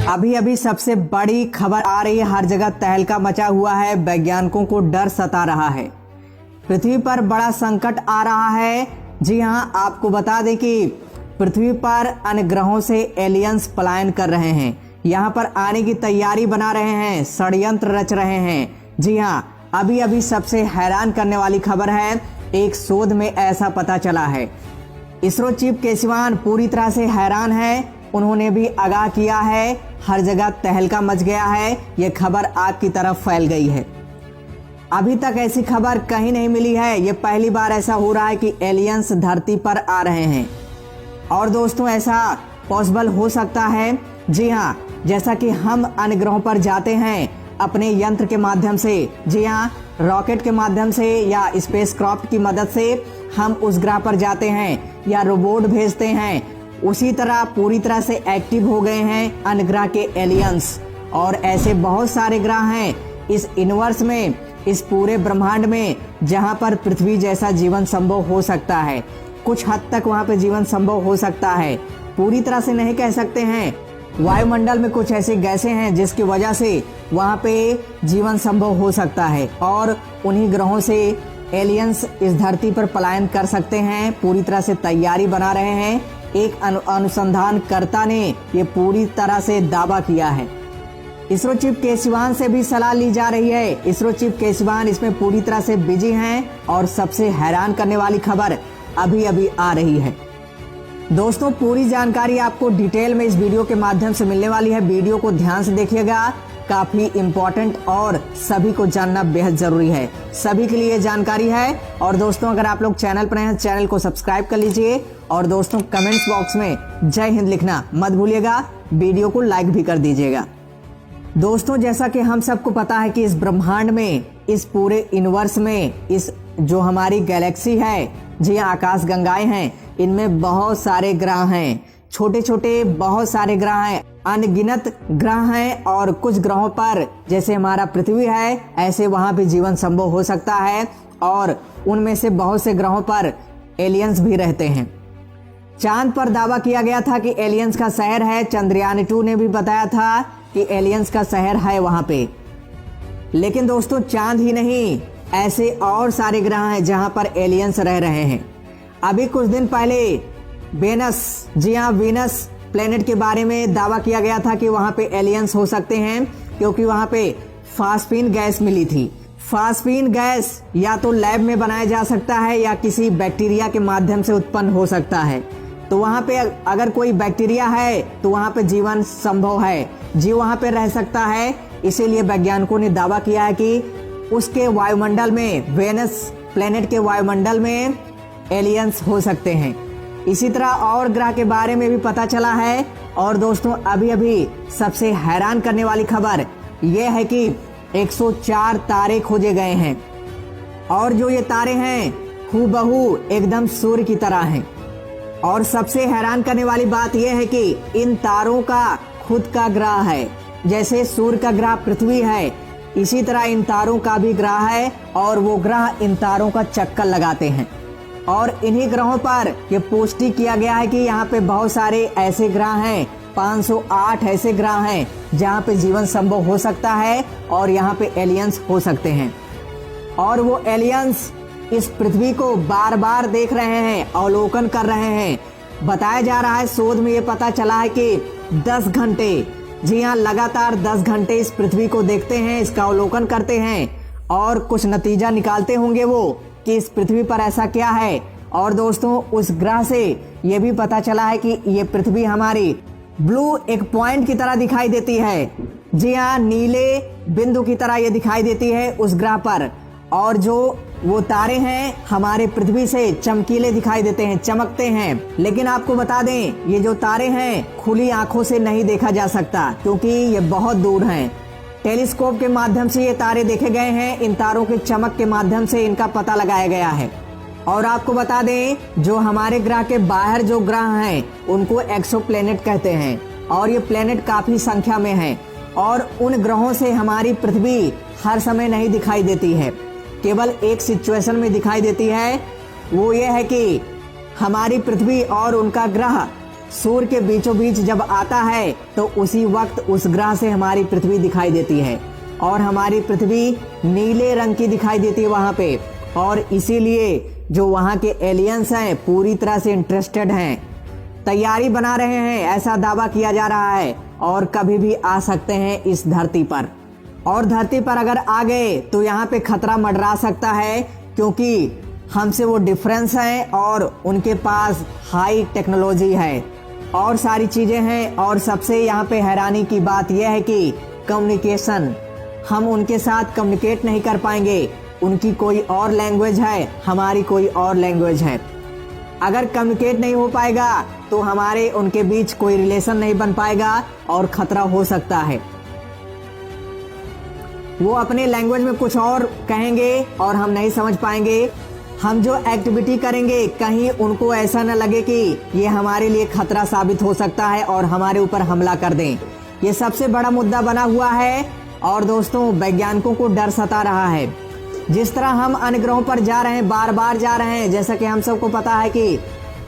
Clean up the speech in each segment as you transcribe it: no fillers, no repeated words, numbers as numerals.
अभी अभी सबसे बड़ी खबर आ रही है, हर जगह तहलका मचा हुआ है, वैज्ञानिकों को डर सता रहा है। पृथ्वी पर बड़ा संकट आ रहा है। जी हां, आपको बता दें कि पृथ्वी पर अन्य ग्रहों से एलियंस पलायन कर रहे हैं, यहां पर आने की तैयारी बना रहे हैं, षड्यंत्र रच रहे हैं। जी हां, अभी अभी सबसे हैरान करने वाली खबर है, एक शोध में ऐसा पता चला है। इसरो चीफ के सिवान पूरी तरह से हैरान है, उन्होंने भी आगाह किया है, हर जगह तहलका मच गया है, ये खबर आग की तरफ फैल गई है। अभी तक ऐसी खबर कहीं नहीं मिली है, ये पहली बार ऐसा हो रहा है कि एलियंस धरती पर आ रहे हैं। और दोस्तों, ऐसा पॉसिबल हो सकता है। जी हाँ, जैसा कि हम अन्य ग्रहों पर जाते हैं अपने यंत्र के माध्यम से, जी हाँ, रॉकेट के माध्यम से या स्पेसक्राफ्ट की मदद से हम उस ग्रह पर जाते हैं या रोबोट भेजते हैं, उसी तरह पूरी तरह से एक्टिव हो गए हैं अन्य ग्रह के एलियंस। और ऐसे बहुत सारे ग्रह हैं इस यूनिवर्स में, इस पूरे ब्रह्मांड में, जहां पर पृथ्वी जैसा जीवन संभव हो सकता है। कुछ हद तक वहां पे जीवन संभव हो सकता है, पूरी तरह से नहीं कह सकते हैं। वायुमंडल में कुछ ऐसी गैसें हैं जिसकी वजह से वहां पे जीवन संभव हो सकता है, और उन्हीं ग्रहों से एलियंस इस धरती पर पलायन कर सकते हैं। पूरी तरह से तैयारी बना रहे हैं। एक अनुसंधानकर्ता ने ये पूरी तरह से दावा किया है। इसरो चीफ के सिवान से भी सलाह ली जा रही है। इसरो चीफ के सिवान इसमें पूरी तरह से बिजी हैं, और सबसे हैरान करने वाली खबर अभी अभी आ रही है। दोस्तों, पूरी जानकारी आपको डिटेल में इस वीडियो के माध्यम से मिलने वाली है। वीडियो को ध्यान से देखिएगा, काफी इम्पोर्टेंट और सभी को जानना बेहद जरूरी है। सभी के लिए जानकारी है। और दोस्तों, अगर आप लोग चैनल पर हैं, चैनल को सब्सक्राइब कर लीजिए। और दोस्तों, कमेंट्स बॉक्स में जय हिंद लिखना मत भूलिएगा। वीडियो को लाइक भी कर दीजिएगा। दोस्तों, जैसा कि हम सबको पता है कि इस ब्रह्मांड में, इस पूरे यूनिवर्स में, इस जो हमारी गैलेक्सी है, जी आकाश गंगाएं हैं, इनमें बहुत सारे ग्रह हैं, छोटे छोटे बहुत सारे ग्रह हैं, अनगिनत ग्रह हैं। और कुछ ग्रहों पर, जैसे हमारा पृथ्वी है, ऐसे वहां भी जीवन संभव हो सकता है। और उनमें से बहुत से ग्रहों पर एलियंस भी रहते हैं। चांद पर दावा किया गया था कि एलियंस का शहर है। चंद्रयान 2 ने भी बताया था कि एलियंस का शहर है वहां पे। लेकिन दोस्तों, चांद ही नहीं, ऐसे और सारे ग्रह हैं जहां पर एलियंस रह रहे हैं। अभी कुछ दिन पहले वेनस, जी हाँ, वीनस प्लेनेट के बारे में दावा किया गया था कि वहां पे एलियंस हो सकते हैं, क्योंकि वहां पे फास्फीन गैस मिली थी। फास्फीन गैस या तो लैब में बनाया जा सकता है या किसी बैक्टीरिया के माध्यम से उत्पन्न हो सकता है। तो वहां पे अगर कोई बैक्टीरिया है तो वहां पे जीवन संभव है, जीव वहां पे रह सकता है। इसीलिए वैज्ञानिकों ने दावा किया है कि उसके वायुमंडल में, वेनस प्लेनेट के वायुमंडल में एलियंस हो सकते हैं। इसी तरह और ग्रह के बारे में भी पता चला है। और दोस्तों, अभी अभी सबसे हैरान करने वाली खबर यह है कि 104 तारे खोजे गए हैं, और जो ये तारे हैं हूबहू एकदम सूर्य की तरह हैं। और सबसे हैरान करने वाली बात यह है कि इन तारों का खुद का ग्रह है। जैसे सूर्य का ग्रह पृथ्वी है, इसी तरह इन तारों का भी ग्रह है, और वो ग्रह इन तारों का चक्कर लगाते हैं। और इन्हीं ग्रहों पर यह पुष्टि किया गया है कि यहाँ पे बहुत सारे ऐसे ग्रह हैं, 508 ऐसे ग्रह हैं जहाँ पे जीवन संभव हो सकता है, और यहाँ पे एलियंस हो सकते हैं। और वो एलियंस इस पृथ्वी को बार बार देख रहे हैं, अवलोकन कर रहे हैं। बताया जा रहा है, शोध में ये पता चला है कि 10 घंटे, जी हाँ, लगातार 10 घंटे इस पृथ्वी को देखते हैं, इसका अवलोकन करते हैं, और कुछ नतीजा निकालते होंगे वो कि इस पृथ्वी पर ऐसा क्या है। और दोस्तों, उस ग्रह से ये भी पता चला है कि ये पृथ्वी हमारी ब्लू एक पॉइंट की तरह दिखाई देती है। जी हाँ, नीले बिंदु की तरह ये दिखाई देती है उस ग्रह पर। और जो वो तारे हैं हमारे पृथ्वी से चमकीले दिखाई देते हैं, चमकते हैं। लेकिन आपको बता दें, ये जो तारे हैं खुली आंखों से नहीं देखा जा सकता, क्योंकि ये बहुत दूर हैं। टेलीस्कोप के माध्यम से ये तारे देखे गए हैं। इन तारों के चमक के माध्यम से इनका पता लगाया गया है। और आपको बता दें, जो हमारे ग्रह के बाहर जो ग्रह हैं उनको एक्सोप्लैनेट कहते हैं, और ये प्लेनेट काफी संख्या में हैं। और उन ग्रहों से हमारी पृथ्वी हर समय नहीं दिखाई देती है, केवल एक सिचुएशन में दिखाई देती है। वो ये है कि हमारी पृथ्वी और उनका ग्रह सूर्य के बीचों बीच जब आता है तो उसी वक्त उस ग्रह से हमारी पृथ्वी दिखाई देती है और हमारी पृथ्वी नीले रंग की दिखाई देती है वहां पे। और इसीलिए जो वहां के एलियंस हैं पूरी तरह से इंटरेस्टेड हैं, तैयारी बना रहे हैं, ऐसा दावा किया जा रहा है और कभी भी आ सकते हैं इस धरती पर। और धरती पर अगर आ गए तो यहाँ पे खतरा मंडरा सकता है, क्योंकि हमसे वो डिफरेंस है और उनके पास हाई टेक्नोलॉजी है और सारी चीजें हैं। और सबसे यहाँ पे हैरानी की बात यह है कि कम्युनिकेशन, हम उनके साथ कम्युनिकेट नहीं कर पाएंगे। उनकी कोई और लैंग्वेज है, हमारी कोई और लैंग्वेज है। अगर कम्युनिकेट नहीं हो पाएगा तो हमारे उनके बीच कोई रिलेशन नहीं बन पाएगा और खतरा हो सकता है। वो अपने लैंग्वेज में कुछ और कहेंगे और हम नहीं समझ पाएंगे। हम जो एक्टिविटी करेंगे कहीं उनको ऐसा न लगे कि ये हमारे लिए खतरा साबित हो सकता है और हमारे ऊपर हमला कर दें। ये सबसे बड़ा मुद्दा बना हुआ है और दोस्तों वैज्ञानिकों को डर सता रहा है। जिस तरह हम अन्य ग्रहों पर जा रहे हैं, बार बार जा रहे हैं, जैसा कि हम सबको पता है कि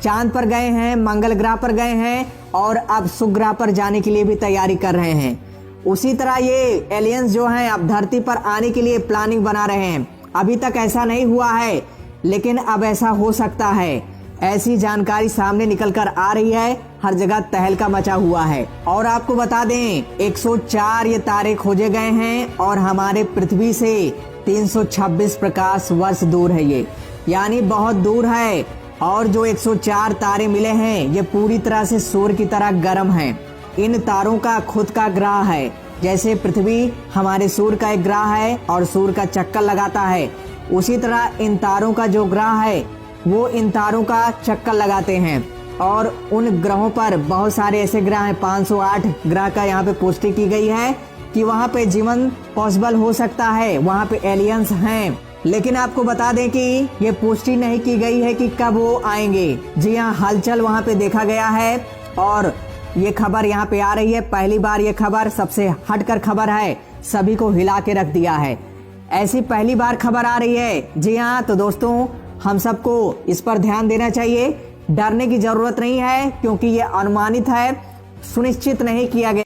चांद पर गए हैं, मंगल ग्रह पर गए हैं और अब शुक्र ग्रह पर जाने के लिए भी तैयारी कर रहे हैं। उसी तरह ये एलियंस जो हैं अब धरती पर आने के लिए प्लानिंग बना रहे हैं। अभी तक ऐसा नहीं हुआ है, लेकिन अब ऐसा हो सकता है। ऐसी जानकारी सामने निकल कर आ रही है, हर जगह तहलका मचा हुआ है। और आपको बता दें 104 ये तारे खोजे गए हैं और हमारे पृथ्वी से 326 प्रकाश वर्ष दूर है ये, यानी बहुत दूर है। और जो 104 तारे मिले हैं ये पूरी तरह से सूर्य की तरह गर्म हैं। इन तारों का खुद का ग्रह है, जैसे पृथ्वी हमारे सूर्य का एक ग्रह है और सूर्य का चक्कर लगाता है, उसी तरह इन तारों का जो ग्रह है वो इन तारों का चक्कर लगाते हैं। और उन ग्रहों पर बहुत सारे ऐसे ग्रह हैं, 508 ग्रह का यहाँ पे पुष्टि की गई है कि वहाँ पे जीवन पॉसिबल हो सकता है, वहाँ पे एलियंस हैं। लेकिन आपको बता दें कि ये पुष्टि नहीं की गई है कि कब वो आएंगे। जी हाँ, हलचल वहाँ पे देखा गया है और ये खबर यहाँ पे आ रही है। पहली बार ये खबर सबसे हटकर खबर है, सभी को हिला के रख दिया है। ऐसी पहली बार खबर आ रही है। जी हाँ, तो दोस्तों हम सबको इस पर ध्यान देना चाहिए। डरने की जरूरत नहीं है, क्योंकि ये अनुमानित है, सुनिश्चित नहीं किया गया।